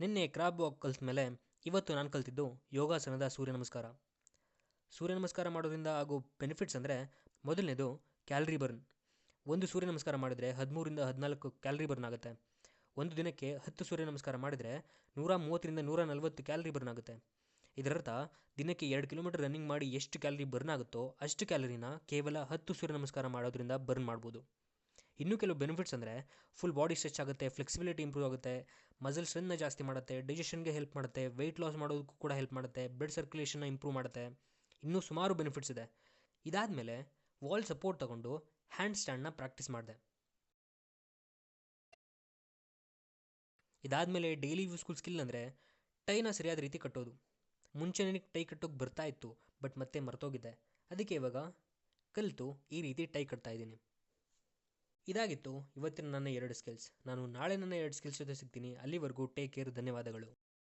ನಿನ್ನೆ crab walk ಕಲಿತ ಮೇಲೆ ಇವತ್ತು ನಾನು ಕಲ್ತಿದ್ದು ಯೋಗಾಸನದ ಸೂರ್ಯ ನಮಸ್ಕಾರ. ಸೂರ್ಯ ನಮಸ್ಕಾರ ಮಾಡೋದ್ರಿಂದ ಆಗೋ ಬೆನಿಫಿಟ್ಸ್ ಅಂದರೆ, ಮೊದಲನೇದು ಕ್ಯಾಲರಿ ಬರ್ನ್. ಒಂದು ಸೂರ್ಯ ನಮಸ್ಕಾರ ಮಾಡಿದರೆ 13-14 ಕ್ಯಾಲರಿ ಬರ್ನ್ ಆಗುತ್ತೆ. ಒಂದು ದಿನಕ್ಕೆ 10 ಸೂರ್ಯ ನಮಸ್ಕಾರ ಮಾಡಿದರೆ 130-140 ಕ್ಯಾಲರಿ ಬರ್ನ್ ಆಗುತ್ತೆ. ಇದರರ್ಥ ದಿನಕ್ಕೆ 2 ಕಿಲೋಮೀಟರ್ ರನ್ನಿಂಗ್ ಮಾಡಿ ಎಷ್ಟು ಕ್ಯಾಲರಿ ಬರ್ನ್ ಆಗುತ್ತೋ ಅಷ್ಟು ಕ್ಯಾಲರಿನ ಕೇವಲ 10 ಸೂರ್ಯ ನಮಸ್ಕಾರ ಮಾಡೋದ್ರಿಂದ ಬರ್ನ್ ಮಾಡ್ಬೋದು. ಇನ್ನೂ ಕೆಲವು ಬೆನಿಫಿಟ್ಸ್ ಅಂದರೆ, ಫುಲ್ ಬಾಡಿ ಸ್ಟ್ರೆಚ್ ಆಗುತ್ತೆ, ಫ್ಲೆಕ್ಸಿಬಿಲಿಟಿ ಇಂಪ್ರೂವ್ ಆಗುತ್ತೆ, ಮಸಲ್ ಸ್ಟ್ರೆಂತ್ನ ಜಾಸ್ತಿ ಮಾಡುತ್ತೆ, ಡೈಜೆಷನ್ಗೆ ಹೆಲ್ಪ್ ಮಾಡುತ್ತೆ, ವೆಯ್ಟ್ ಲಾಸ್ ಮಾಡೋದಕ್ಕೂ ಕೂಡ ಹೆಲ್ಪ್ ಮಾಡುತ್ತೆ, ಬ್ಲಡ್ ಸರ್ಕ್ಯುಲೇಷನ್ನ ಇಂಪ್ರೂವ್ ಮಾಡುತ್ತೆ. ಇನ್ನೂ ಸುಮಾರು ಬೆನಿಫಿಟ್ಸ್ ಇದೆ. ಇದಾದಮೇಲೆ ವಾಲ್ ಸಪೋರ್ಟ್ ತಗೊಂಡು ಹ್ಯಾಂಡ್ ಸ್ಟ್ಯಾಂಡ್ನ ಪ್ರಾಕ್ಟೀಸ್ ಮಾಡಿದೆ. ಇದಾದಮೇಲೆ ಡೈಲಿ ಯೂಸ್ಫುಲ್ ಸ್ಕಿಲ್ ಅಂದರೆ ಟೈನ ಸರಿಯಾದ ರೀತಿ ಕಟ್ಟೋದು. ಮುಂಚೆ ನನಗೆ ಟೈ ಕಟ್ಟೋಕೆ ಬರ್ತಾ ಇತ್ತು, ಬಟ್ ಮತ್ತೆ ಮರ್ತೋಗಿದ್ದೆ. ಅದಕ್ಕೆ ಇವಾಗ ಕಲಿತು ಈ ರೀತಿ ಟೈ ಕಟ್ತಾ ಇದ್ದೀನಿ. ಇದಾಗಿತ್ತು ಇವತ್ತಿನ ನನ್ನ 2 ಸ್ಕಿಲ್ಸ್. ನಾನು ನಾಳೆ ನನ್ನ 2 ಸ್ಕಿಲ್ಸ್ ಜೊತೆ ಸಿಗ್ತೀನಿ. ಅಲ್ಲಿವರೆಗೂ ಟೇಕ್ ಕೇರ್. ಧನ್ಯವಾದಗಳು.